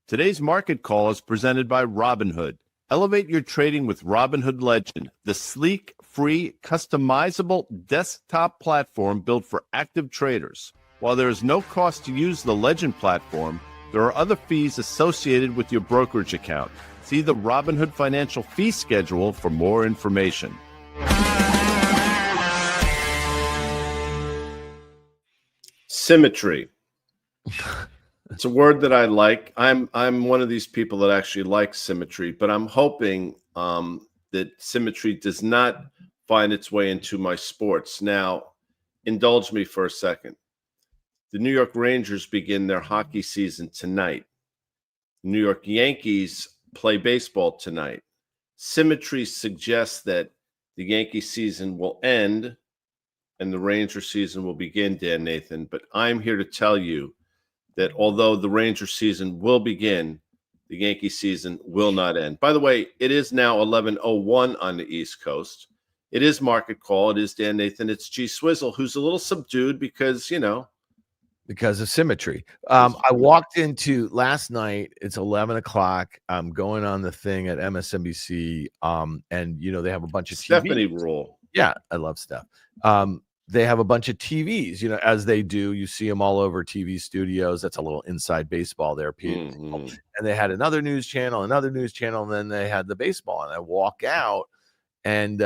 Today's market call is presented by Robinhood. Elevate your trading with Robinhood Legend, the sleek, free, customizable desktop platform built for active traders. While there is no cost to use the Legend platform, there are other fees associated with your brokerage account. See the Robinhood financial fee schedule for more information. Symmetry. It's a word that I like. I'm one of these people that actually likes symmetry, but I'm hoping that symmetry does not find its way into my sports. Now, indulge me for a second. The New York Rangers begin their hockey season tonight. The New York Yankees play baseball tonight. Symmetry suggests that the Yankee season will end and the Ranger season will begin, Dan Nathan. But I'm here to tell you that although the Ranger season will begin, the Yankee season will not end. By the way, it is now 11:01 on the East Coast. It is market call. It is Dan Nathan. It's G Swizzle, who's a little subdued because, because of symmetry. I walked into last night. It's 11 o'clock. I'm going on the thing at MSNBC. And they have a bunch of Stephanie TVs. rule. Yeah, I love Steph. They have a bunch of TVs, as they do. You see them all over TV studios. That's a little inside baseball there, Pete. Mm-hmm. And they had another news channel, and then they had the baseball. And I walk out, and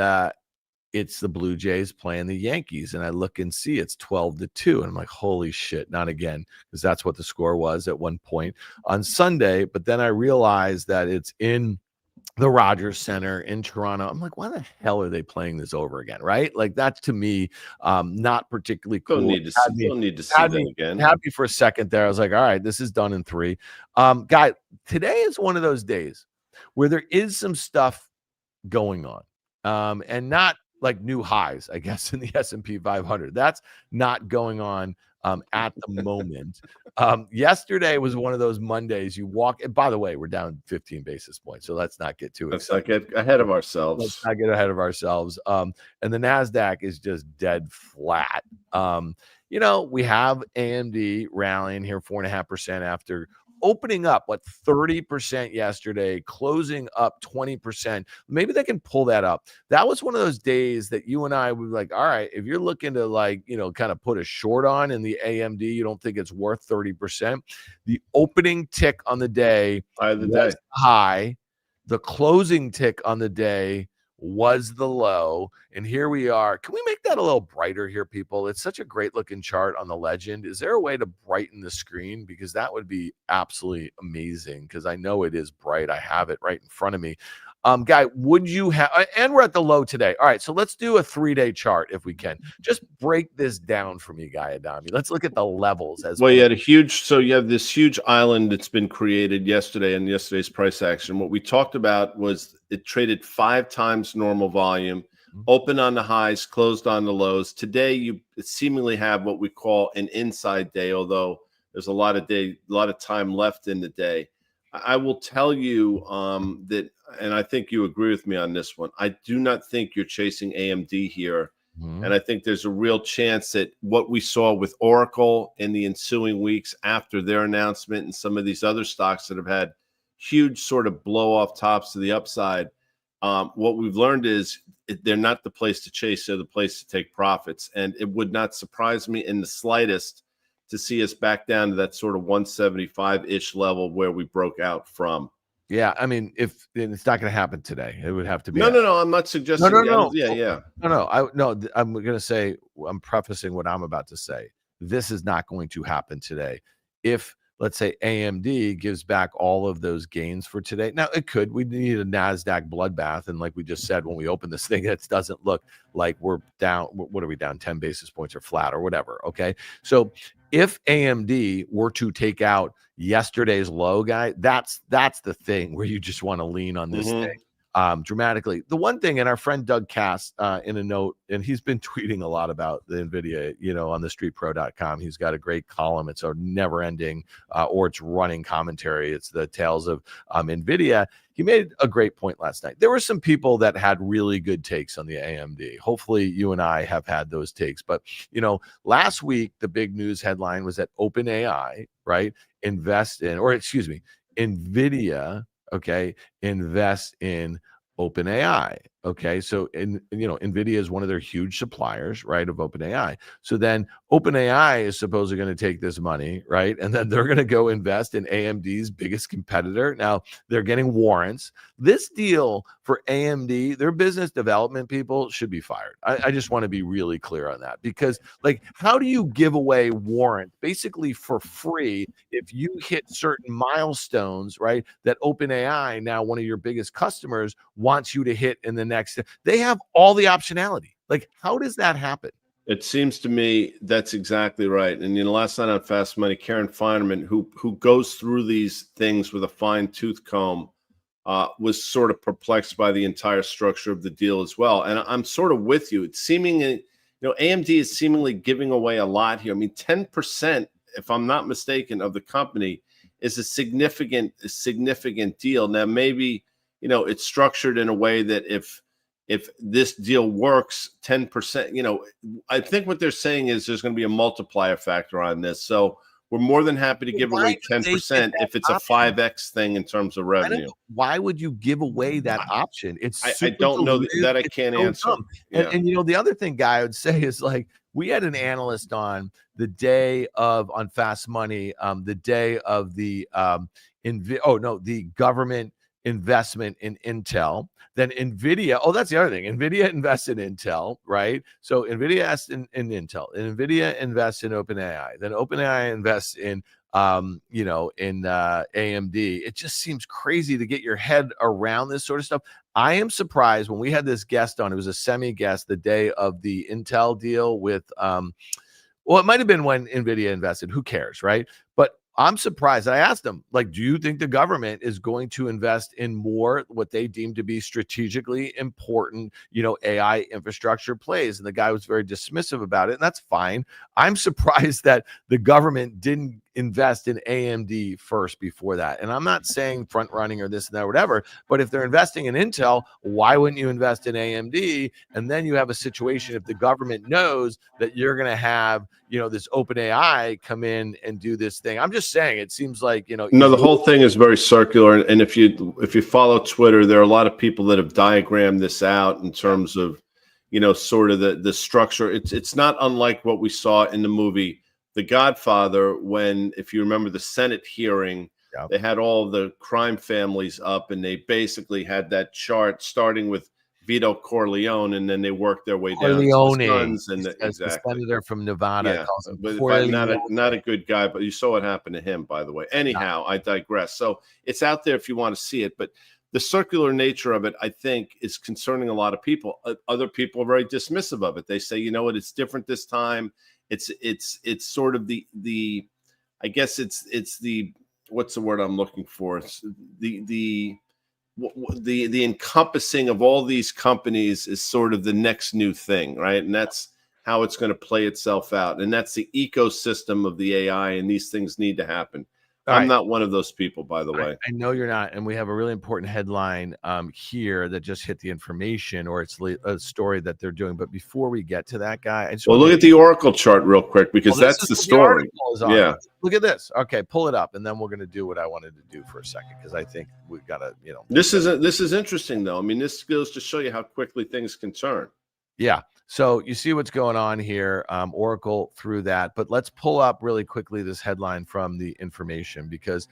it's the Blue Jays playing the Yankees. And I look and see it's 12-2. And I'm like, holy shit, not again. Because that's what the score was at one point on Sunday. But then I realized that it's in the Rogers Center in Toronto. I'm like, why the hell are they playing this over again? Right? Like, that's to me not particularly cool. Don't need to see them again. Had me for a second there. I was like, all right, this is done in 3. Guy, today is one of those days where there is some stuff going on, and not like new highs, I guess, in the S&P 500. That's not going on at the moment. Yesterday was one of those Mondays you walk. And by the way, we're down 15 basis points, so let's not get too excited. Let's not get ahead of ourselves. And the NASDAQ is just dead flat. We have AMD rallying here 4.5% after opening up 30% yesterday, closing up 20%. Maybe they can pull that up. That was one of those days that you and I would be like, all right, if you're looking to kind of put a short on in the AMD, you don't think it's worth 30%. The opening tick on the day was high. The closing tick on the day was the low, and here we are. Can we make that a little brighter here, people? It's such a great looking chart on the Legend. Is there a way to brighten the screen? Because that would be absolutely amazing, because I know it is bright. I have it right in front of me. Guy, would you have, and we're at the low today. All right, so let's do a 3-day chart if we can. Just break this down for me, Guy Adami. Let's look at the levels as well. You have this huge island that's been created yesterday in yesterday's price action. What we talked about was it traded 5 times normal volume, open on the highs, closed on the lows. Today, you seemingly have what we call an inside day, although there's a lot of time left in the day. I will tell you that, and I think you agree with me on this one, I do not think you're chasing AMD here. Mm-hmm. And I think there's a real chance that what we saw with Oracle in the ensuing weeks after their announcement and some of these other stocks that have had huge sort of blow off tops to the upside, what we've learned is they're not the place to chase. They're the place to take profits. And it would not surprise me in the slightest to see us back down to that sort of 175-ish level where we broke out from. Yeah, I mean, if it's not going to happen today, it would have to be. No. I'm not suggesting. No. Yeah. No. I'm going to say, I'm prefacing what I'm about to say. This is not going to happen today. If, let's say, AMD gives back all of those gains for today. Now, it could. We need a NASDAQ bloodbath. And like we just said, when we open this thing, it doesn't look like we're down. What are we down? 10 basis points or flat or whatever. Okay. So if AMD were to take out yesterday's low, guy, that's the thing where you just want to lean on this thing dramatically. The one thing, and our friend Doug Cass in a note, and he's been tweeting a lot about the NVIDIA, on the streetpro.com. He's got a great column. It's a never ending or it's running commentary. It's the tales of NVIDIA. He made a great point last night. There were some people that had really good takes on the AMD. Hopefully you and I have had those takes. But, last week, the big news headline was that OpenAI, right, NVIDIA, okay, invests in OpenAI. Okay, so NVIDIA is one of their huge suppliers, right, of OpenAI. So then OpenAI is supposedly going to take this money, right, and then they're going to go invest in AMD's biggest competitor. Now they're getting warrants. This deal for AMD, their business development people should be fired. I just want to be really clear on that, because like, how do you give away warrants basically for free if you hit certain milestones, right, that OpenAI, now one of your biggest customers, wants you to hit in the next? They have all the optionality. Like, how does that happen? It seems to me that's exactly right. And last night on Fast Money, Karen Finerman, who goes through these things with a fine tooth comb, was sort of perplexed by the entire structure of the deal as well. And I'm sort of with you. It's seemingly, AMD is seemingly giving away a lot here. I mean, 10%, if I'm not mistaken, of the company is a significant deal. Now, maybe, it's structured in a way that if this deal works, 10%, I think what they're saying is there's going to be a multiplier factor on this. So we're more than happy to give away 10% if it's a 5x thing in terms of revenue. Why would you give away that option? It's I don't know that I can't answer. And the other thing, Guy, I would say is, like, we had an analyst on the day of, on Fast Money, the day of the the government investment in Intel. Then NVIDIA, that's the other thing. NVIDIA invests in Intel, right? So NVIDIA invests in Intel, and NVIDIA invests in OpenAI. Then OpenAI invests in AMD. It just seems crazy to get your head around this sort of stuff. I am surprised when we had this guest on, it was a semi-guest the day of the Intel deal with it might have been when NVIDIA invested. Who cares, right? But I'm surprised. I asked them, like, do you think the government is going to invest in more what they deem to be strategically important, AI infrastructure plays? And the guy was very dismissive about it, and that's fine. I'm surprised that the government didn't invest in AMD first before that. And I'm not saying front running or this and that or whatever, but if they're investing in Intel, why wouldn't you invest in AMD? And then you have a situation, if the government knows that you're going to have, this OpenAI come in and do this thing. I'm just saying, it seems like, no, the whole thing is very circular. And if you follow Twitter, there are a lot of people that have diagrammed this out in terms of, sort of the structure. It's not unlike what we saw in the movie The Godfather, when, if you remember the Senate hearing, they had all the crime families up, and they basically had that chart starting with Vito Corleone, and then they worked their way down to the sons, and the senator from Nevada calls him but not a good guy. But you saw what happened to him, by the way. Anyhow, I digress. So it's out there if you want to see it, but the circular nature of it, I think, is concerning a lot of people. Other people are very dismissive of it. They say, it's different this time. It's sort of the I guess it's the, what's the word I'm looking for? It's the encompassing of all these companies is sort of the next new thing, right? And that's how it's going to play itself out. And that's the ecosystem of the AI, and these things need to happen. I'm not one of those people, by the way. I know you're not. And we have a really important headline here that just hit the information, or it's a story that they're doing. But before we get to that, Guy, look at the Oracle chart real quick, because that's the story. Yeah. Look at this. Okay, pull it up, and then we're going to do what I wanted to do for a second, because I think we've got to, This is interesting, though. I mean, this goes to show you how quickly things can turn. Yeah. So you see what's going on here, Oracle through that. But let's pull up really quickly this headline from the information, because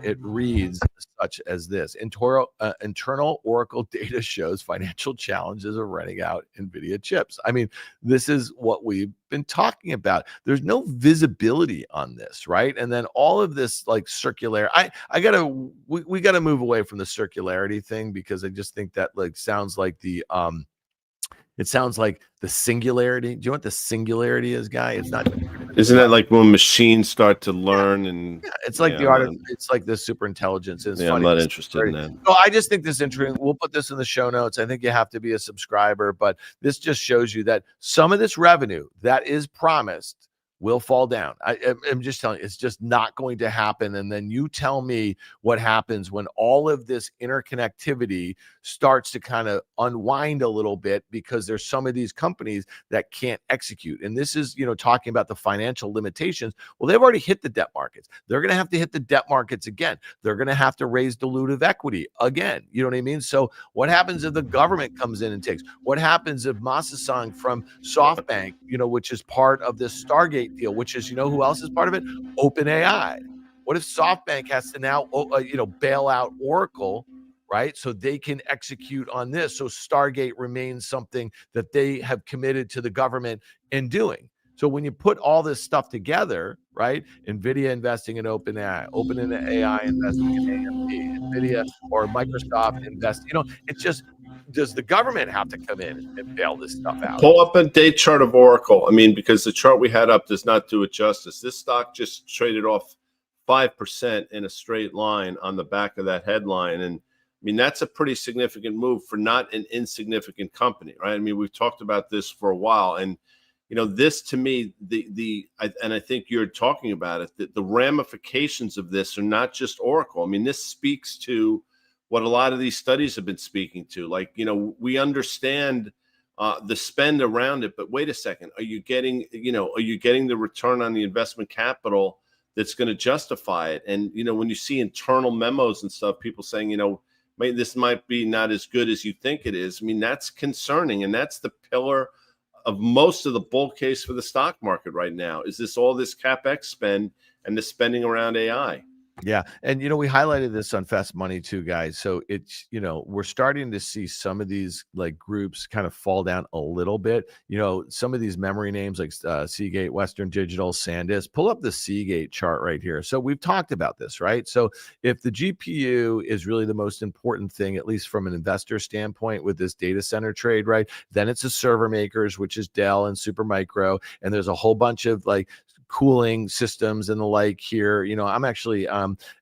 it reads such as this. Internal Oracle data shows financial challenges of renting out NVIDIA chips. I mean, this is what we've been talking about. There's no visibility on this, right? And then all of this, like, circular. We got to move away from the circularity thing, because I just think that, like, sounds like the it sounds like the singularity. Do you know what the singularity is, Guy? It's not. Isn't that like when machines start to learn? And it's like the art of, it's like the super intelligence. It's funny. I'm not interested in that. So I just think this is interesting. We'll put this in the show notes. I think you have to be a subscriber, but this just shows you that some of this revenue that is promised will fall down. I'm just telling you, it's just not going to happen. And then you tell me what happens when all of this interconnectivity starts to kind of unwind a little bit, because there's some of these companies that can't execute. And this is, talking about the financial limitations. Well, they've already hit the debt markets. They're going to have to hit the debt markets again. They're going to have to raise dilutive equity again. You know what I mean? So what happens if the government comes in and takes? What happens if Masasang from SoftBank, which is part of this Stargate deal, which is, who else is part of it? OpenAI. What if SoftBank has to now, bail out Oracle, right? So they can execute on this. So Stargate remains something that they have committed to the government in doing. So when you put all this stuff together, right? NVIDIA investing in OpenAI, OpenAI investing in AMD, NVIDIA or Microsoft invest, it's just, does the government have to come in and bail this stuff out? Pull up a day chart of Oracle. I mean, because the chart we had up does not do it justice. This stock just traded off 5% in a straight line on the back of that headline. And I mean, that's a pretty significant move for not an insignificant company, right? I mean, we've talked about this for a while. And, this to me, and I think you're talking about it, the ramifications of this are not just Oracle. I mean, this speaks to what a lot of these studies have been speaking to. Like, we understand the spend around it, but wait a second, are you getting the return on the investment capital that's going to justify it? And, when you see internal memos and stuff, people saying, this might be not as good as you think it is. I mean, that's concerning. And that's the pillar of most of the bull case for the stock market right now, is this all this CapEx spend and the spending around AI. Yeah. And, we highlighted this on Fast Money too, guys. So it's, we're starting to see some of these like groups kind of fall down a little bit. Some of these memory names like Seagate, Western Digital, SanDisk, pull up the Seagate chart right here. So we've talked about this, right? So if the GPU is really the most important thing, at least from an investor standpoint with this data center trade, right? Then it's the server makers, which is Dell and Supermicro. And there's a whole bunch of like cooling systems and the like here. I'm actually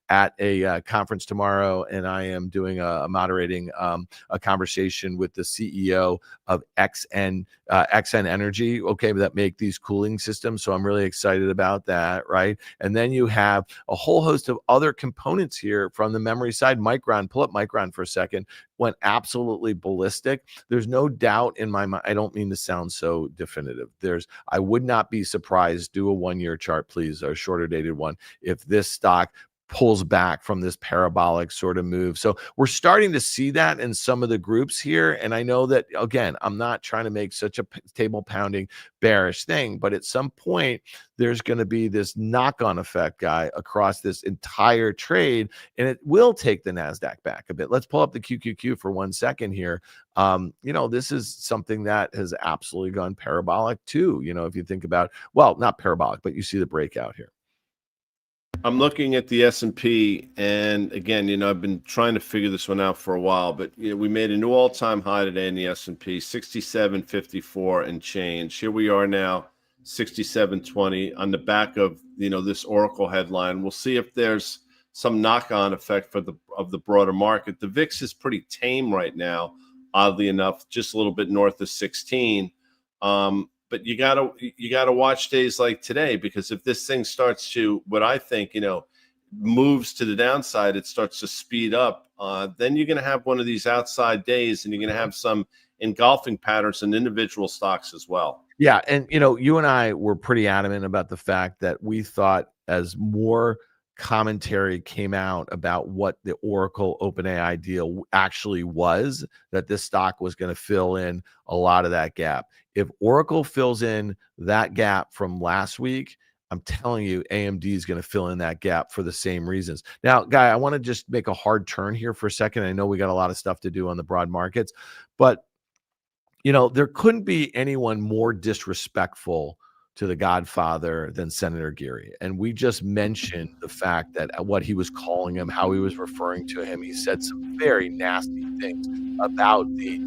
at a conference tomorrow, and I am doing a moderating a conversation with the CEO of XN Energy, okay, that make these cooling systems. So I'm really excited about that, right? And then you have a whole host of other components here from the memory side. Micron, pull up Micron for a second, went absolutely ballistic. There's no doubt in my mind. I don't mean to sound so definitive. I would not be surprised, do a 1-year chart, please, or a shorter dated one, if this stock pulls back from this parabolic sort of move. So we're starting to see that in some of the groups here. And I know that, again, I'm not trying to make such a table pounding bearish thing, but at some point there's going to be this knock-on effect, guy, across this entire trade, and it will take the NASDAQ back a bit. Let's pull up the QQQ for 1 second here. This is something that has absolutely gone parabolic too. If you think about, well, not parabolic, but you see the breakout here. I'm looking at the S&P, and again, I've been trying to figure this one out for a while, but we made a new all-time high today in the S&P, 67.54 and change. Here we are now, 67.20 on the back of this Oracle headline. We'll see if there's some knock-on effect of the broader market. The VIX is pretty tame right now, oddly enough, just a little bit north of 16. But you gotta watch days like today, because if this thing starts to, what I think, moves to the downside, it starts to speed up, then you're going to have one of these outside days, and you're going to have some engulfing patterns in individual stocks as well. Yeah. And, you and I were pretty adamant about the fact that we thought, as more commentary came out about what the Oracle OpenAI deal actually was, that this stock was going to fill in a lot of that gap. If Oracle fills in that gap from last week, I'm telling you, AMD is going to fill in that gap for the same reasons. Now, Guy, I want to just make a hard turn here for a second. I know we got a lot of stuff to do on the broad markets, but there couldn't be anyone more disrespectful to the Godfather than Senator Geary. And we just mentioned the fact that what he was calling him, how he was referring to him, he said some very nasty things about the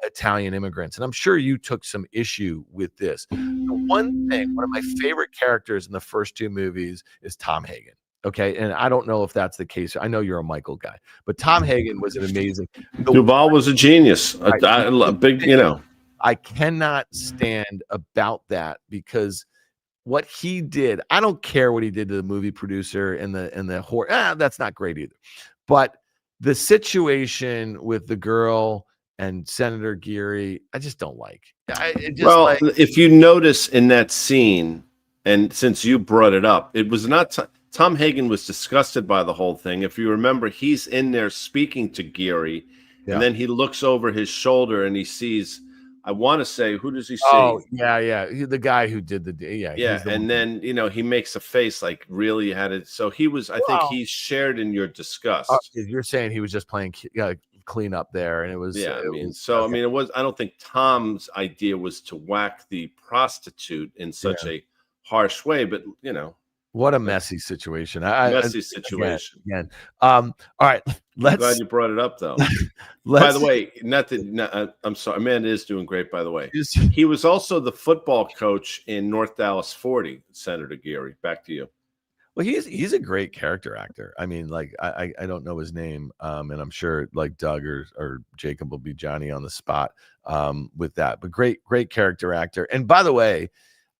Italian immigrants. And I'm sure you took some issue with this. The one of my favorite characters in the first two movies is Tom Hagen. Okay. And I don't know if that's the case. I know you're a Michael guy, but Tom Hagen was an amazing. Duval was a genius. Big, I cannot stand about that, because what he did, I don't care what he did to the movie producer and the horror. That's not great either. But the situation with the girl and Senator Geary, I just don't like. Well, if you notice in that scene, and since you brought it up, it was not Tom Hagen was disgusted by the whole thing. If you remember, he's in there speaking to Geary, and then he looks over his shoulder and he sees, I want to say, who does he see? Oh, yeah. The guy who did yeah. And then, he makes a face like, really had it. So he was, I think he's shared in your disgust. You're saying he was just playing clean up there, and it was. Yeah, it was. I don't think Tom's idea was to whack the prostitute in such a harsh way, but what a messy situation. Messy situation. Again. All right. I'm glad you brought it up, though. By the way, I'm sorry. Amanda is doing great, by the way. He was also the football coach in North Dallas 40, Senator Geary. Back to you. Well, he's a great character actor. I mean, like I don't know his name, and I'm sure like Doug or Jacob will be Johnny on the spot with that. But great character actor. And by the way,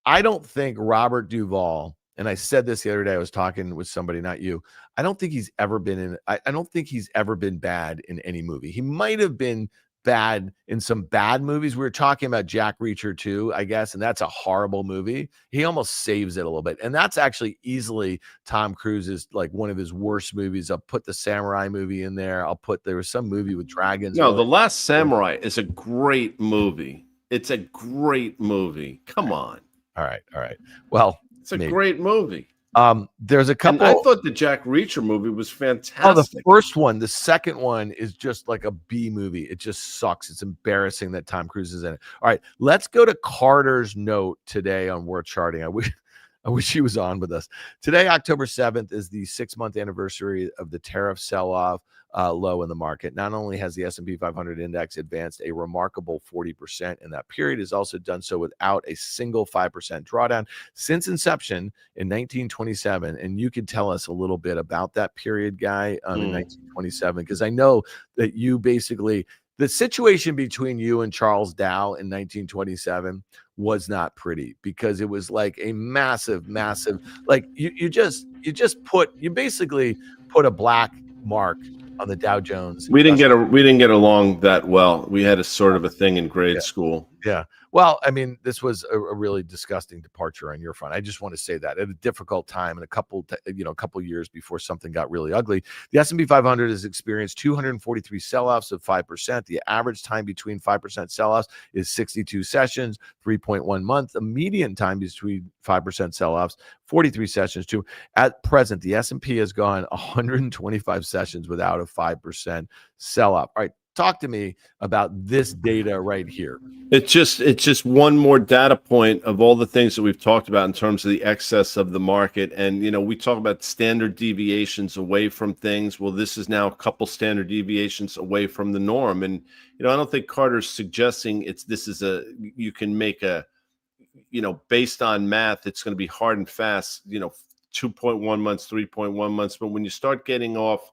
I don't think Robert Duvall, and I said this the other day, I was talking with somebody, not you. I don't think he's ever been in. I don't think he's ever been bad in any movie. He might have been bad in some bad movies. We were talking about Jack Reacher 2, I guess, and that's a horrible movie. He almost saves it a little bit, and that's actually easily Tom Cruise's like one of his worst movies. I'll put the samurai movie in there. there was some movie with dragons. No, The Last Samurai is a great movie. It's a great movie. Come on. All right. Well, it's a great movie. There's a couple. And I thought the Jack Reacher movie was fantastic. Oh, the first one. The second one is just like a B movie. It just sucks. It's embarrassing that Tom Cruise is in it. All right, let's go to Carter's note today on Worth Charting. I wish he was on with us. Today, October 7th, is the 6-month anniversary of the tariff sell-off low in the market. Not only has the S&P 500 index advanced a remarkable 40% in that period, has also done so without a single 5% drawdown since inception in 1927. And you could tell us a little bit about that period, Guy, in 1927, because I know that you basically, the situation between you and Charles Dow in 1927 was not pretty, because it was like a massive, like you basically put a black mark on the Dow Jones. We didn't get along that well. We had a sort of a thing in grade school. Yeah. Well, I mean, this was a really disgusting departure on your front. I just want to say that at a difficult time and a couple years before something got really ugly. The S&P 500 has experienced 243 sell-offs of 5%. The average time between 5% sell-offs is 62 sessions, 3.1 months. The median time between 5% sell-offs, 43 sessions too. At present, the S&P has gone 125 sessions without a 5% sell-off. All right. Talk to me about this data right here. It's just one more data point of all the things that we've talked about in terms of the excess of the market. And, we talk about standard deviations away from things. Well, this is now a couple standard deviations away from the norm. And, I don't think Carter's suggesting you can make a, based on math, it's going to be hard and fast, 2.1 months, 3.1 months. But when you start getting off,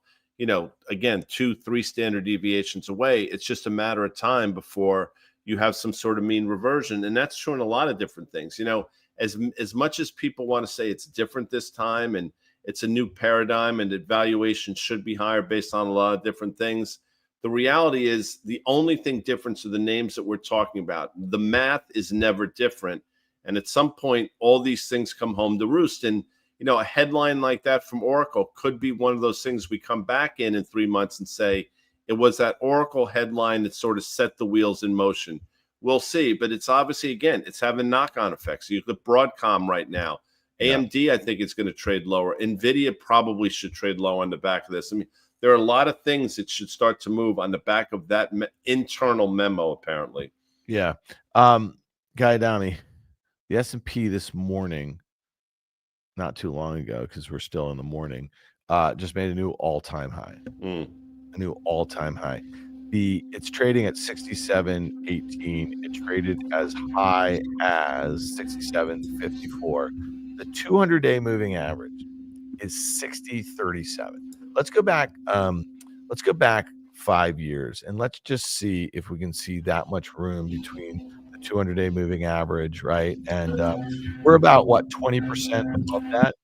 again, 2-3 standard deviations away, it's just a matter of time before you have some sort of mean reversion. And that's true in a lot of different things. As much as people want to say it's different this time and it's a new paradigm and that valuation should be higher based on a lot of different things, the reality is the only thing different are the names that we're talking about. The math is never different. And at some point, all these things come home to roost. And a headline like that from Oracle could be one of those things we come back in 3 months and say, it was that Oracle headline that sort of set the wheels in motion. We'll see. But it's obviously, again, it's having knock-on effects. You look at Broadcom right now. AMD, I think it's going to trade lower. NVIDIA probably should trade low on the back of this. I mean, there are a lot of things that should start to move on the back of that internal memo, apparently. Yeah. Guy Adami, the S&P this morning, not too long ago, because we're still in the morning, just made a new all-time high. A new all-time high. It's trading at 67.18. It traded as high as 67.54. The 200-day moving average is 60.37. Let's go back. Let's go back 5 years, and let's just see if we can see that much room between the 200-day moving average, right? And we're about what 20% above that.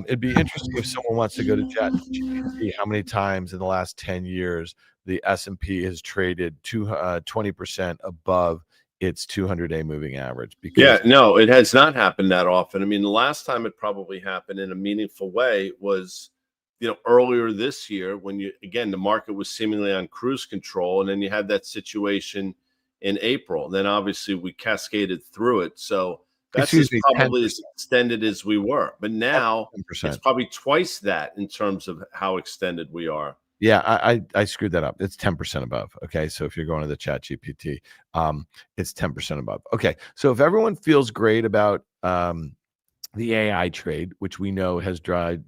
It'd be interesting if someone wants to go to ChatGPT, how many times in the last 10 years the S&P has traded 20% above its 200-day moving average. Yeah, Because no, it has not happened that often. I mean, the last time it probably happened in a meaningful way was, earlier this year when again, the market was seemingly on cruise control, and then you had that situation in April. Then obviously we cascaded through it. So that's excuse as me, probably 10%, as extended as we were. But now it's 10%. probably twice that in terms of how extended we are. Yeah, I screwed that up. It's 10% above. Okay. So if you're going to the Chat GPT, it's 10% above. Okay. So if everyone feels great about the AI trade, which we know has drawn,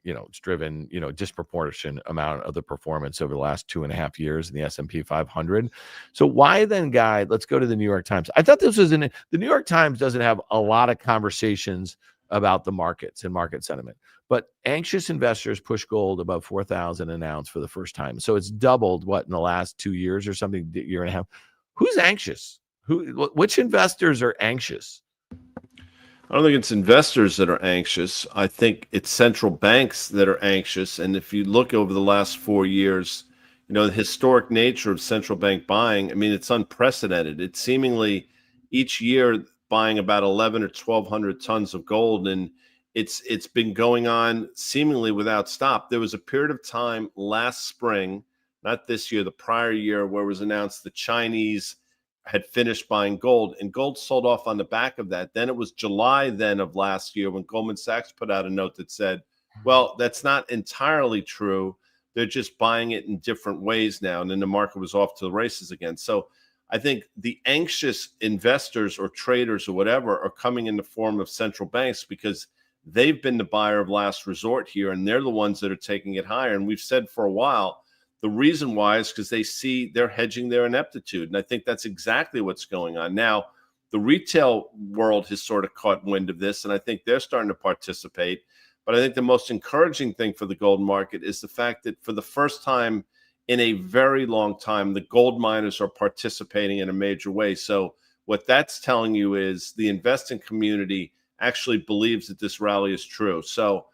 it's driven, disproportionate amount of the performance over the last 2.5 years in the S&P 500. So why then, Guy, let's go to the New York Times. I thought this was the New York Times doesn't have a lot of conversations about the markets and market sentiment, but anxious investors push gold above 4,000 an ounce for the first time. So it's doubled in the last 2 years or something, year and a half. Who's anxious? Which investors are anxious? I don't think it's investors that are anxious. I think it's central banks that are anxious. And if you look over the last 4 years, the historic nature of central bank buying, I mean, it's unprecedented. It's seemingly each year buying about 11 or 1,200 tons of gold, and it's been going on seemingly without stop. There was a period of time last spring, not this year, the prior year, where it was announced the Chinese had finished buying gold, and gold sold off on the back of that. Then it was July then of last year when Goldman Sachs put out a note that said, well, that's not entirely true. They're just buying it in different ways now. And then the market was off to the races again. So I think the anxious investors or traders or whatever are coming in the form of central banks because they've been the buyer of last resort here, and they're the ones that are taking it higher. And we've said for a while, the reason why is because they see they're hedging their ineptitude. And I think that's exactly what's going on. Now, the retail world has sort of caught wind of this, and I think they're starting to participate. But I think the most encouraging thing for the gold market is the fact that for the first time in a very long time, the gold miners are participating in a major way. So what that's telling you is the investing community actually believes that this rally is true. So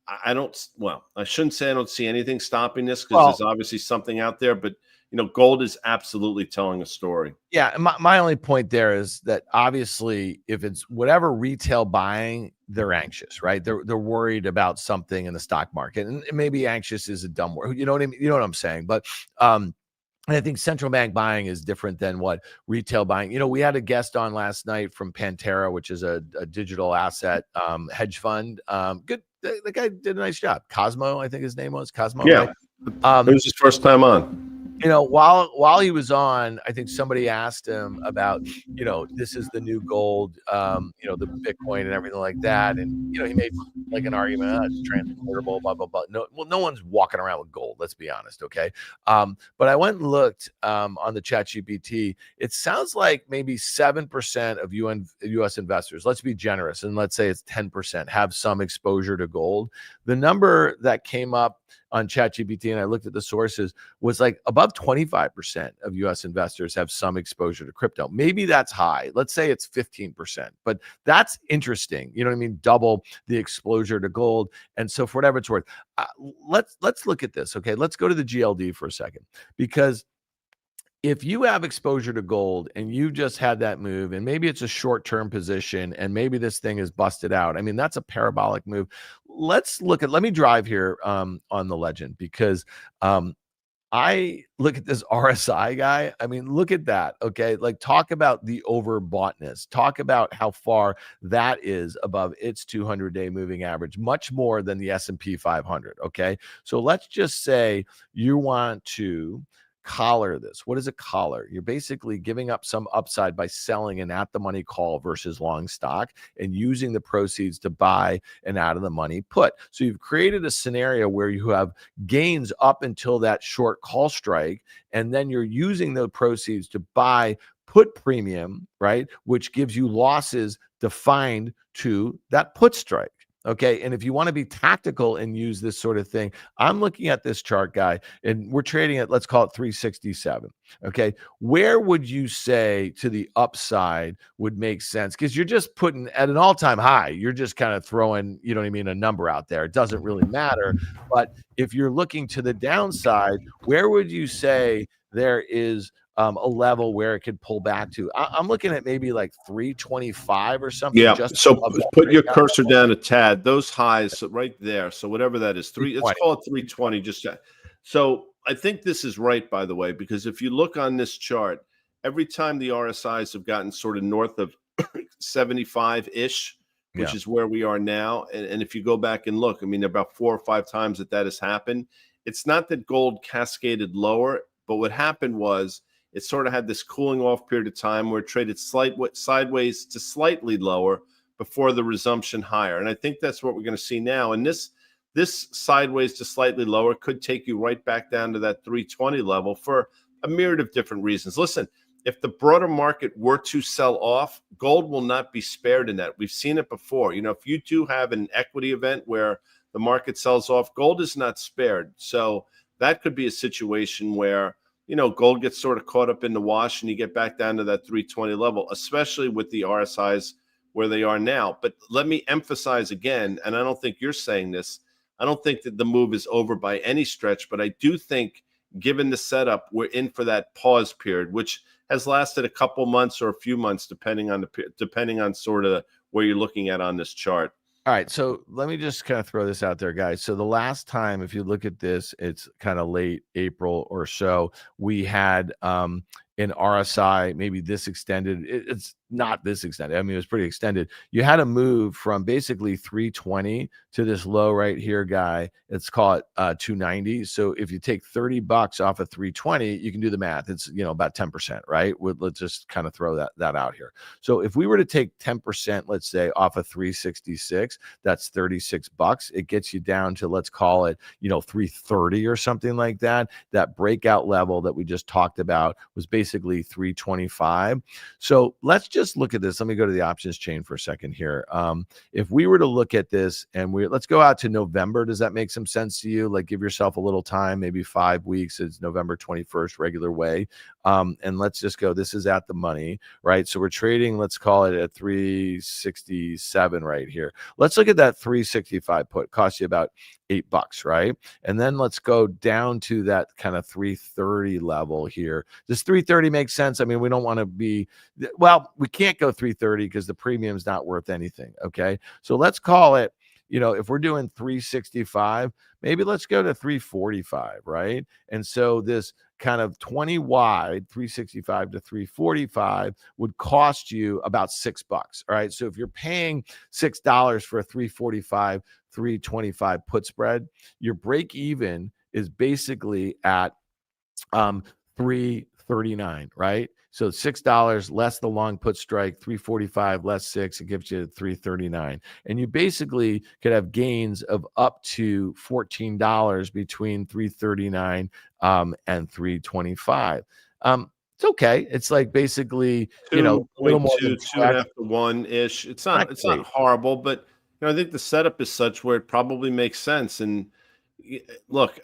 I shouldn't say I don't see anything stopping this because there's obviously something out there, but gold is absolutely telling a story. Yeah, my only point there is that obviously if it's whatever retail buying, they're anxious, right? They're worried about something in the stock market, and maybe anxious is a dumb word. You know what I mean? You know what I'm saying? But and I think central bank buying is different than what retail buying. We had a guest on last night from Pantera, which is a digital asset hedge fund. Good. The guy did a nice job. Cosmo, I think his name was Cosmo. Yeah. Right? It was his first time on. While he was on, I think somebody asked him about, this is the new gold, the Bitcoin and everything like that. And, he made like an argument, it's transportable, blah, blah, blah. No one's walking around with gold. Let's be honest. Okay. But I went and looked on the ChatGPT. It sounds like maybe 7% of US investors, let's be generous, and let's say it's 10%, have some exposure to gold. The number that came up on ChatGPT, and I looked at the sources, was like above 25% of US investors have some exposure to crypto. Maybe that's high. Let's say it's 15%, but that's interesting. You know what I mean? Double the exposure to gold. And so for whatever it's worth, let's look at this. Okay. Let's go to the GLD for a second, because if you have exposure to gold and you just had that move, and maybe it's a short-term position and maybe this thing is busted out, I mean, that's a parabolic move. Let me drive here on the legend, because I look at this RSI guy. I mean, look at that. Okay. Like, talk about the overboughtness. Talk about how far that is above its 200-day moving average, much more than the S&P 500. Okay. So let's just say you want to collar this. What is a collar? You're basically giving up some upside by selling an at the money call versus long stock and using the proceeds to buy an out of the money put. So you've created a scenario where you have gains up until that short call strike, and then you're using the proceeds to buy put premium, right? Which gives you losses defined to that put strike. Okay. And if you want to be tactical and use this sort of thing, I'm looking at this chart, guy, and we're trading at, let's call it 367. Okay. Where would you say to the upside would make sense? Because you're just putting at an all-time high, you're just kind of throwing, you know what I mean, a number out there. It doesn't really matter. But if you're looking to the downside, where would you say there is a level where it could pull back to? I'm looking at maybe like 325 or something. Yeah. Just So above that put your breakout cursor level. down a tad. Those highs right there. So whatever that is, let's 320. call it 320. So I think this is right, by the way, because if you look on this chart, every time the RSIs have gotten sort of north of 75-ish, which Yeah. is where we are now. And if you go back and look, I mean, about 4 or 5 times that has happened. It's not that gold cascaded lower, but what happened was it sort of had this cooling off period of time where it traded sideways to slightly lower before the resumption higher. And I think that's what we're going to see now. And this sideways to slightly lower could take you right back down to that 320 level for a myriad of different reasons. Listen, if the broader market were to sell off, gold will not be spared in that. We've seen it before. You know, if you do have an equity event where the market sells off, gold is not spared. So that could be a situation where, you know, gold gets sort of caught up in the wash and you get back down to that 320 level, especially with the RSIs where they are now. But let me emphasize again, and I don't think you're saying this, I don't think that the move is over by any stretch, but I do think given the setup, we're in for that pause period, which has lasted a couple months or a few months, depending on sort of where you're looking at on this chart. All right, so let me just kind of throw this out there, guys. So the last time, if you look at this, it's kind of late April or so, we had an RSI, maybe this extended. It's not this extended. I mean, it was pretty extended. You had a move from basically 320 to this low right here, guy. Let's call it 290. So if you take $30 off of 320, you can do the math. It's, you know, about 10%, right? Let's just kind of throw that out here. So if we were to take 10%, let's say, off of 366, that's $36. It gets you down to, let's call it, you know, 330 or something like that. That breakout level that we just talked about was basically 325. So let's just look at this. Let me go to the options chain for a second here. If we were to look at this and let's go out to November. Does that make some sense to you? Like, give yourself a little time, maybe 5 weeks. It's November 21st, regular way. And let's just go, this is at the money, right? So we're trading, let's call it at 367 right here. Let's look at that 365 put, cost you about $8, right? And then let's go down to that kind of 330 level here. Does 330 make sense? I mean, we don't want to be, well, we can't go 330 because the premium's not worth anything. Okay. So let's call it, you know, if we're doing 365, maybe let's go to 345, right? And so this kind of 20 wide, 365 to 345 would cost you about $6. All right. So if you're paying $6 for a 345, 325 put spread, your break even is basically at 339, right? So $6 less the long put strike, 345 less 6, it gives you 339. And you basically could have gains of up to $14 between 339 and 325. It's okay. It's like basically, you know, a little more than 2.5 to 1-ish. It's not horrible, but you know, I think the setup is such where it probably makes sense. And look,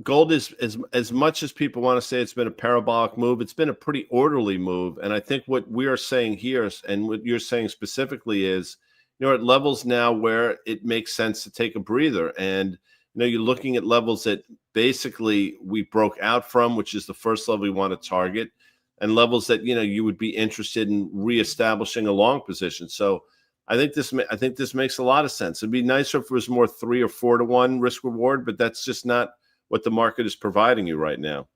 gold is as much as people want to say it's been a parabolic move, it's been a pretty orderly move. And I think what we are saying here and what you're saying specifically is, you know, at levels now where it makes sense to take a breather. And, you know, you're looking at levels that basically we broke out from, which is the first level we want to target, and levels that, you know, you would be interested in reestablishing a long position. So I think this makes a lot of sense. It'd be nicer if it was more 3 or 4 to 1 risk reward, but that's just not what the market is providing you right now.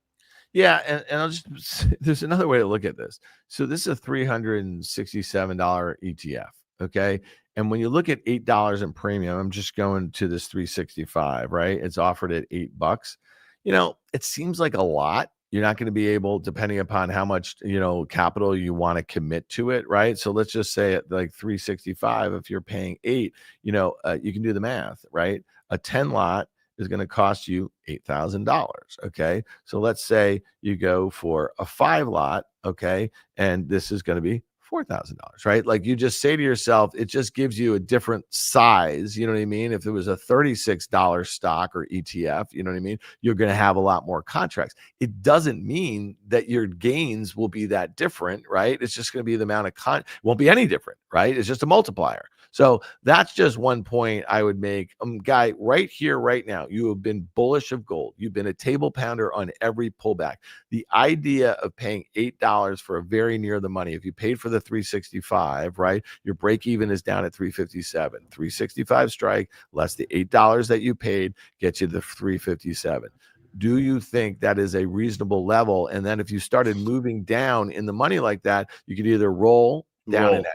Yeah, and I'll just, there's another way to look at this. So this is a $367 ETF, okay? And when you look at $8 in premium, I'm just going to this 365, right? It's offered at $8. You know, it seems like a lot. You're not going to be able, depending upon how much, you know, capital you want to commit to it, right? So let's just say at like 365, if you're paying 8, you know, you can do the math, right? A 10 lot is going to cost you $8,000. Okay. So let's say you go for a 5 lot. Okay. And this is going to be $4,000, right? Like you just say to yourself, it just gives you a different size. You know what I mean? If it was a $36 stock or ETF, you know what I mean? You're going to have a lot more contracts. It doesn't mean that your gains will be that different, right? It's just going to be the amount of won't be any different, right? It's just a multiplier. So that's just one point I would make. Guy, right here, right now, you have been bullish of gold. You've been a table pounder on every pullback. The idea of paying $8 for a very near the money, if you paid for the 365, right, your break even is down at 357. 365 strike, less the $8 that you paid, gets you the 357. Do you think that is a reasonable level? And then if you started moving down in the money like that, you could either roll down and out.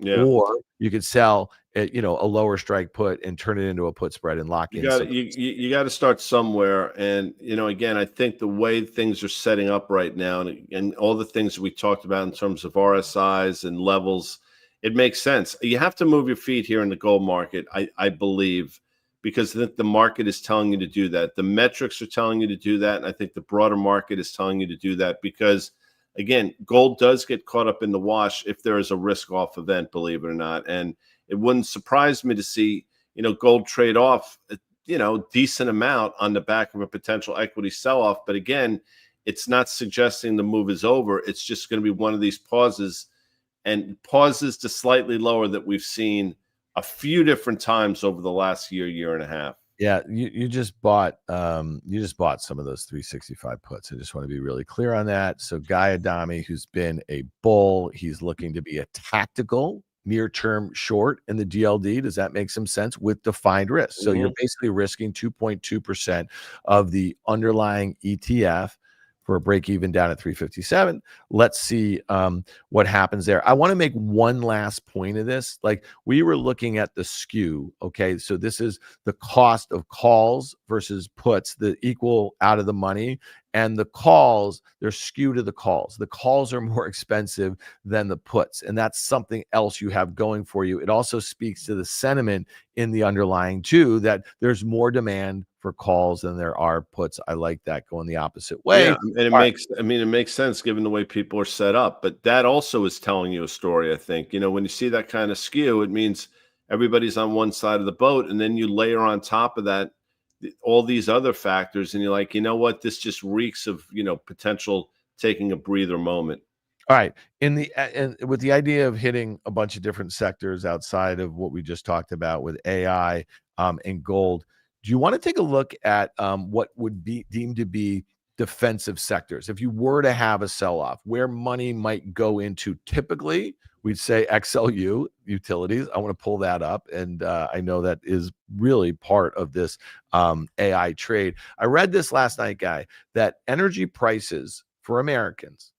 Yeah. Or you could sell at, a lower strike put and turn it into a put spread and lock in. You got to start somewhere. And, again, I think the way things are setting up right now and all the things that we talked about in terms of RSIs and levels, it makes sense. You have to move your feet here in the gold market, I believe, because the market is telling you to do that. The metrics are telling you to do that. And I think the broader market is telling you to do that because, again, gold does get caught up in the wash if there is a risk off event, believe it or not. And it wouldn't surprise me to see, gold trade off, decent amount on the back of a potential equity sell-off. But again, it's not suggesting the move is over. It's just going to be one of these pauses to slightly lower that we've seen a few different times over the last year and a half. Yeah, you just bought some of those 365 puts. I just want to be really clear on that. So Guy Adami, who's been a bull, he's looking to be a tactical near-term short in the GLD. Does that make some sense? With defined risk. So you're basically risking 2.2% of the underlying ETF for a break even down at 357. Let's see what happens there. I want to make one last point of this. Like we were looking at the skew. Okay. So this is the cost of calls versus puts, the equal out of the money. And the calls, they're skewed to the calls. The calls are more expensive than the puts. And that's something else you have going for you. It also speaks to the sentiment in the underlying too, that there's more demand for calls than there are puts. I like that going the opposite way. Yeah, and it makes sense given the way people are set up. But that also is telling you a story, I think. When you see that kind of skew, it means everybody's on one side of the boat. And then you layer on top of that all these other factors, and you're like, you know what, this just reeks of potential taking a breather moment. All right, and with the idea of hitting a bunch of different sectors outside of what we just talked about with AI and gold, do you want to take a look at what would be deemed to be defensive sectors? If you were to have a sell-off, where money might go into, typically we'd say XLU utilities. I want to pull that up. And I know that is really part of this AI trade. I read this last night, Guy, that energy prices for Americans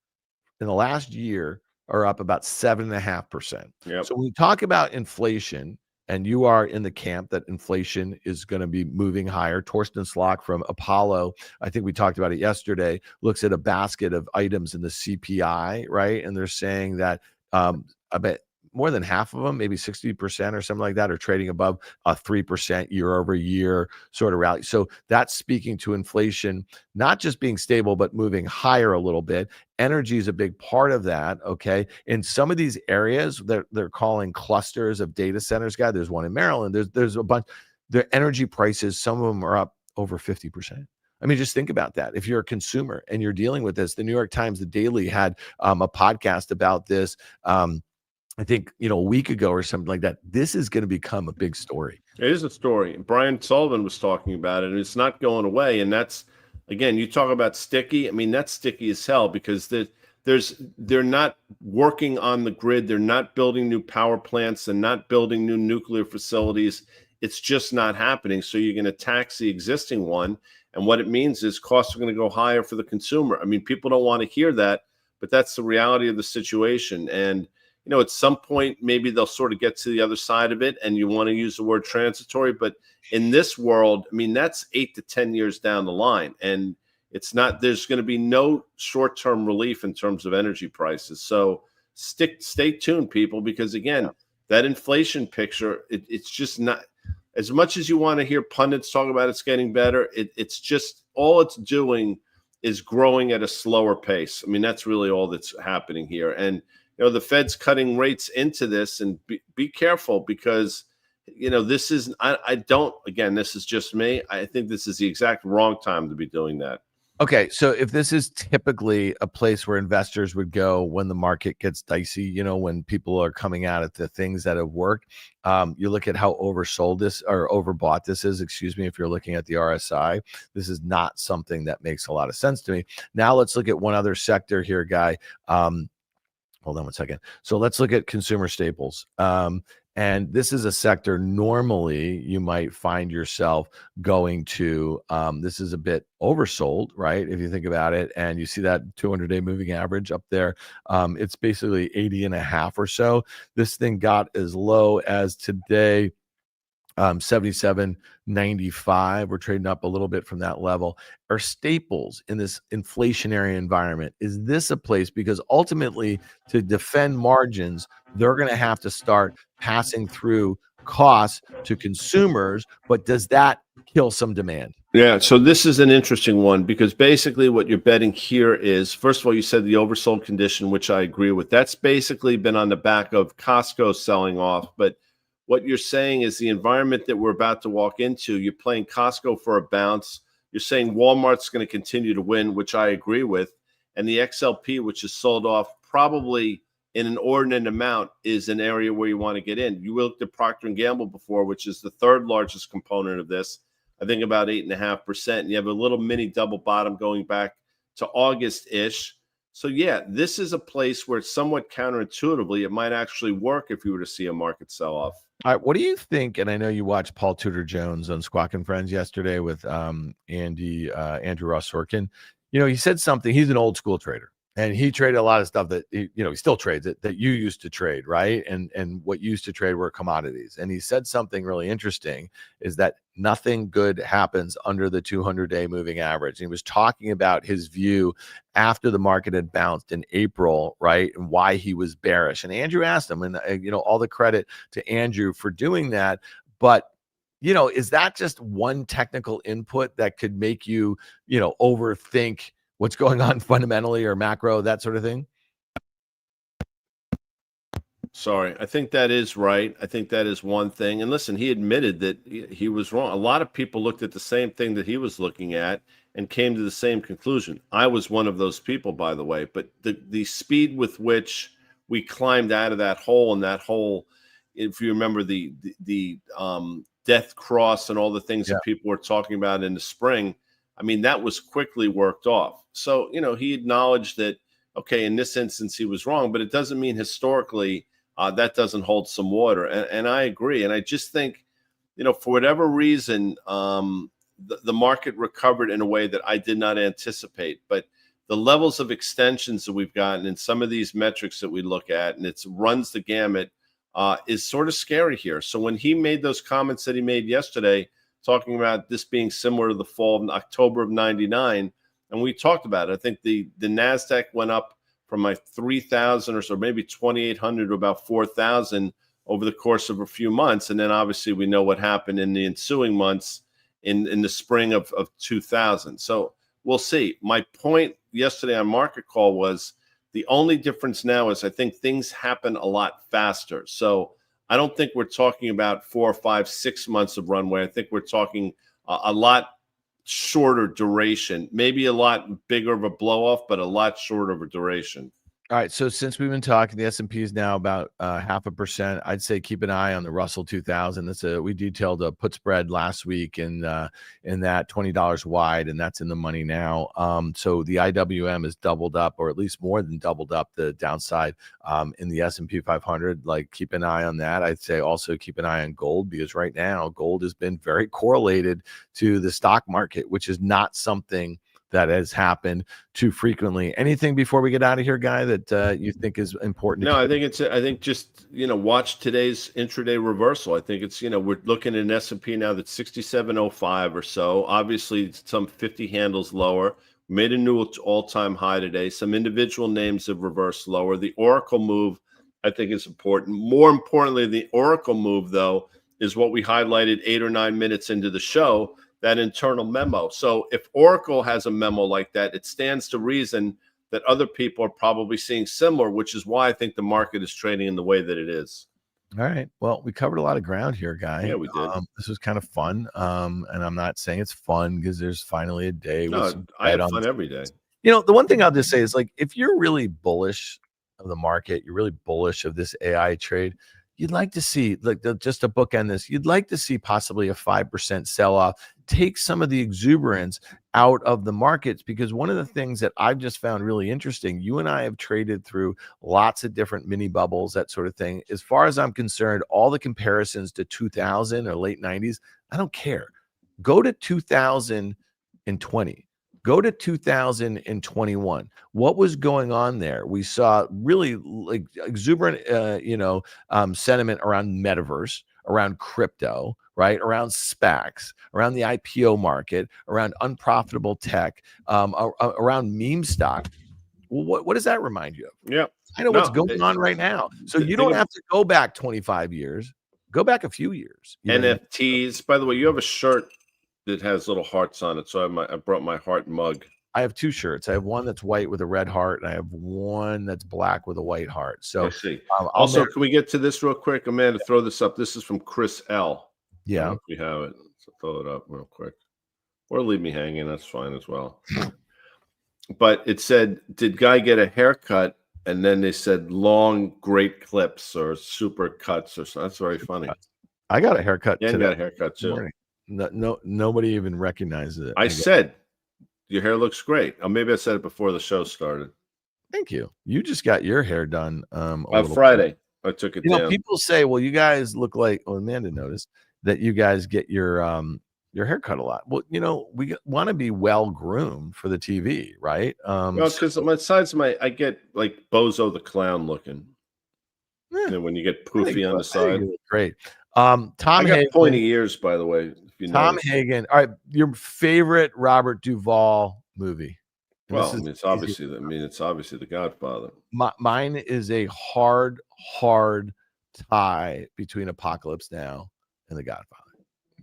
in the last year are up about 7.5%. Yep. So when we talk about inflation, and you are in the camp that inflation is going to be moving higher. Torsten Slok from Apollo, I think we talked about it yesterday, looks at a basket of items in the CPI, right? And they're saying that I bet more than half of them, maybe 60% or something like that, are trading above a 3% year over year sort of rally. So that's speaking to inflation, not just being stable, but moving higher a little bit. Energy is a big part of that. Okay. In some of these areas that they're calling clusters of data centers, guy, there's one in Maryland. There's a bunch. The energy prices, some of them are up over 50%. I mean, just think about that. If you're a consumer and you're dealing with this, the New York Times, the Daily had a podcast about this. I think, a week ago or something like that. This is going to become a big story. It is a story. Brian Sullivan was talking about it, and it's not going away. And that's, again, you talk about sticky. I mean, that's sticky as hell because they're not working on the grid. They're not building new power plants and not building new nuclear facilities. It's just not happening. So you're going to tax the existing one. And what it means is costs are going to go higher for the consumer. I mean, people don't want to hear that, but that's the reality of the situation. And at some point, maybe they'll sort of get to the other side of it, and you want to use the word transitory. But in this world, I mean, that's 8 to 10 years down the line. And it's not, there's going to be no short-term relief in terms of energy prices. So stay tuned, people, because again, that inflation picture, it's just not, as much as you want to hear pundits talk about it's getting better, it's just, all it's doing is growing at a slower pace. I mean, that's really all that's happening here. And the Fed's cutting rates into this, and be careful because, this is, I don't, again, this is just me. I think this is the exact wrong time to be doing that. Okay, so if this is typically a place where investors would go when the market gets dicey, when people are coming out at the things that have worked, you look at how oversold this or overbought this is, excuse me, if you're looking at the RSI, this is not something that makes a lot of sense to me. Now let's look at one other sector here, Guy. Hold on one second. So let's look at consumer staples. And this is a sector normally you might find yourself going to. This is a bit oversold, right? If you think about it, and you see that 200-day moving average up there, it's basically 80.5 or so. This thing got as low as today, 77.95. We're trading up a little bit from that level. Are staples in this inflationary environment, is this a place, because ultimately to defend margins, they're going to have to start passing through costs to consumers, but does that kill some demand? Yeah, so this is an interesting one because basically what you're betting here is, first of all, you said the oversold condition, which I agree with. That's basically been on the back of Costco selling off, but what you're saying is the environment that we're about to walk into, you're playing Costco for a bounce. You're saying Walmart's going to continue to win, which I agree with. And the XLP, which is sold off probably in an ordinate amount, is an area where you want to get in. You looked at Procter & Gamble before, which is the third largest component of this. I think about 8.5%. And you have a little mini double bottom going back to August-ish. So, yeah, this is a place where somewhat counterintuitively, it might actually work if you were to see a market sell-off. All right, what do you think? And I know you watched Paul Tudor Jones on Squawk and Friends yesterday with Andrew Ross Sorkin. He said something. He's an old school trader, and he traded a lot of stuff that he still trades it that you used to trade, right? And what you used to trade were commodities. And he said something really interesting, is that nothing good happens under the 200-day moving average. And he was talking about his view after the market had bounced in April, right? And why he was bearish. And Andrew asked him, and all the credit to Andrew for doing that. But is that just one technical input that could make you, overthink what's going on fundamentally or macro, that sort of thing? Sorry, I think that is right. I think that is one thing. And listen, he admitted that he was wrong. A lot of people looked at the same thing that he was looking at and came to the same conclusion. I was one of those people, by the way. But the speed with which we climbed out of that hole, and that hole, if you remember the death cross and all the things that people were talking about in the spring, I mean, that was quickly worked off. So, he acknowledged that, okay, in this instance, he was wrong, but it doesn't mean historically that doesn't hold some water. And I agree. And I just think, for whatever reason, the market recovered in a way that I did not anticipate. But the levels of extensions that we've gotten in some of these metrics that we look at, and it runs the gamut, is sort of scary here. So when he made those comments that he made yesterday, talking about this being similar to the fall of October of 99, and we talked about it, I think the NASDAQ went up from like 3,000 or so, maybe 2,800 to about 4,000 over the course of a few months. And then obviously we know what happened in the ensuing months in the spring of 2000. So we'll see. My point yesterday on Market Call was the only difference now is I think things happen a lot faster. So I don't think we're talking about 4, 5, 6 months of runway. I think we're talking a lot shorter duration, maybe a lot bigger of a blow off, but a lot shorter of a duration. All right. So since we've been talking, the S&P is now about 0.5%. I'd say keep an eye on the Russell 2000. We detailed a put spread last week in that $20 wide, and that's in the money now. So the IWM is doubled up, or at least more than doubled up the downside in the S&P 500. Like, keep an eye on that. I'd say also keep an eye on gold, because right now gold has been very correlated to the stock market, which is not something that has happened too frequently. Anything before we get out of here, Guy, that you think is important? No, I think just, watch today's intraday reversal. I think it's, we're looking at an S&P now that's 6705 or so. Obviously, some 50 handles lower. Made a new all-time high today. Some individual names have reversed lower. The Oracle move, I think, is important. More importantly, the Oracle move, though, is what we highlighted 8 or 9 minutes into the show, that internal memo. So if Oracle has a memo like that, it stands to reason that other people are probably seeing similar, which is why I think the market is trading in the way that it is. All right. Well, we covered a lot of ground here, Guy. Yeah, we did. This was kind of fun. And I'm not saying it's fun because there's finally a day with No, some I Fed have on fun the every day. The one thing I'll just say is, like, if you're really bullish of the market, you're really bullish of this AI trade, you'd like to see, like, just to bookend this, you'd like to see possibly a 5% sell off, take some of the exuberance out of the markets, because one of the things that I've just found really interesting, you and I have traded through lots of different mini bubbles, that sort of thing. As far as I'm concerned, all the comparisons to 2000 or late 90s, I don't care. Go to 2020. Go to 2021. What was going on there? We saw really, like, exuberant, sentiment around metaverse, around crypto, right? Around SPACs, around the IPO market, around unprofitable tech, around meme stock. Well, what does that remind you of? Yeah. I know what's going on right now. So you don't have to go back 25 years. Go back a few years. NFTs. By the way, you have a shirt that has little hearts on it. So I brought my heart mug. I have two shirts. I have one that's white with a red heart, and I have one that's black with a white heart. So I see. Also, can we get to this real quick? Amanda, throw this up. This is from Chris L. Yeah. If we have it. So throw it up real quick. Or leave me hanging. That's fine as well. But it said, did Guy get a haircut? And then they said long, great clips or super cuts or something. That's very funny. I got a haircut today. got a haircut too. No, nobody even recognizes it. I said, your hair looks great. Or maybe I said it before the show started. Thank you. You just got your hair done on Friday. I took it down. People say, well, you guys look like, Amanda noticed that you guys get your haircut a lot. Well, we want to be well groomed for the TV, right? Well, because my sides, I get like Bozo the Clown looking. When you get poofy on the side. Great. Tom I got Hagen, pointy ears, by the way. Tom Hagen. All right, your favorite Robert Duvall movie? Well, it's obviously the Godfather. Mine is a hard tie between Apocalypse Now and The Godfather.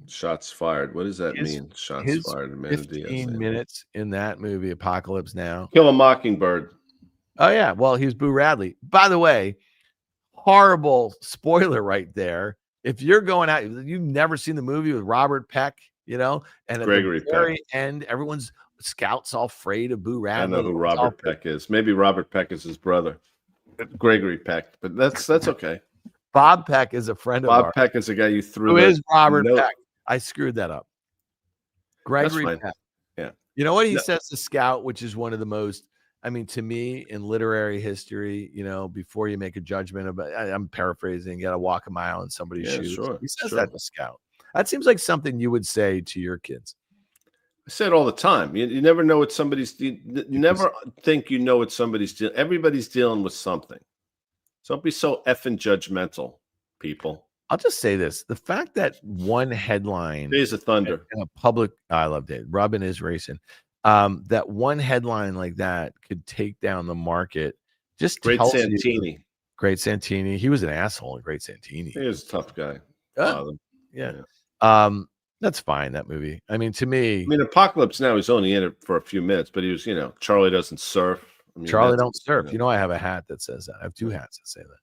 Shots fired. What does that mean? Shots fired. 15 minutes in that movie, Apocalypse Now. Kill a Mockingbird. Oh yeah. Well, he's Boo Radley. By the way, horrible spoiler right there. If you're going out, you've never seen the movie with Robert Peck, and at Gregory the very end, everyone's scouts all afraid of Boo Radley. I know who Robert Peck is. Maybe Robert Peck is his brother, Gregory Peck, but that's okay. Bob Peck is a friend of ours. Bob Peck is the guy you threw. Who is Robert Peck? I screwed that up. Gregory Peck. Yeah. You know what he says to Scout, which is one of the most, to me, in literary history, before you make a judgment about, I'm paraphrasing, you got to walk a mile in somebody's shoes. Sure, he says that to Scout. That seems like something you would say to your kids. I say it all the time. You never know what somebody's. You never think you know what somebody's dealing. Everybody's dealing with something. So don't be so effing judgmental, people. I'll just say this: the fact that one headline, Days of Thunder, in a public, I love Dave. Robin is racing. That one headline like that could take down the market. Just Great Santini. Great Santini. He was an asshole. Great Santini. He was a tough guy. Yeah. That's fine. That movie. To me. Apocalypse Now, he's only in it for a few minutes, but he was, Charlie doesn't surf. Charlie don't surf. I have a hat that says that. I have two hats that say that.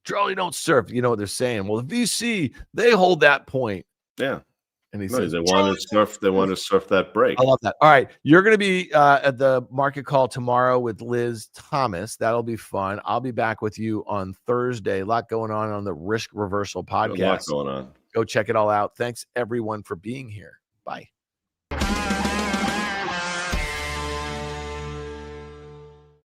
Charlie don't surf. You know what they're saying? Well, the VC, they hold that point. Yeah. And he says they want to surf. They want to surf that break. I love that. All right, you're going to be at the market call tomorrow with Liz Thomas. That'll be fun. I'll be back with you on Thursday. A lot going on the Risk Reversal podcast. A lot going on. Go check it all out. Thanks everyone for being here. Bye.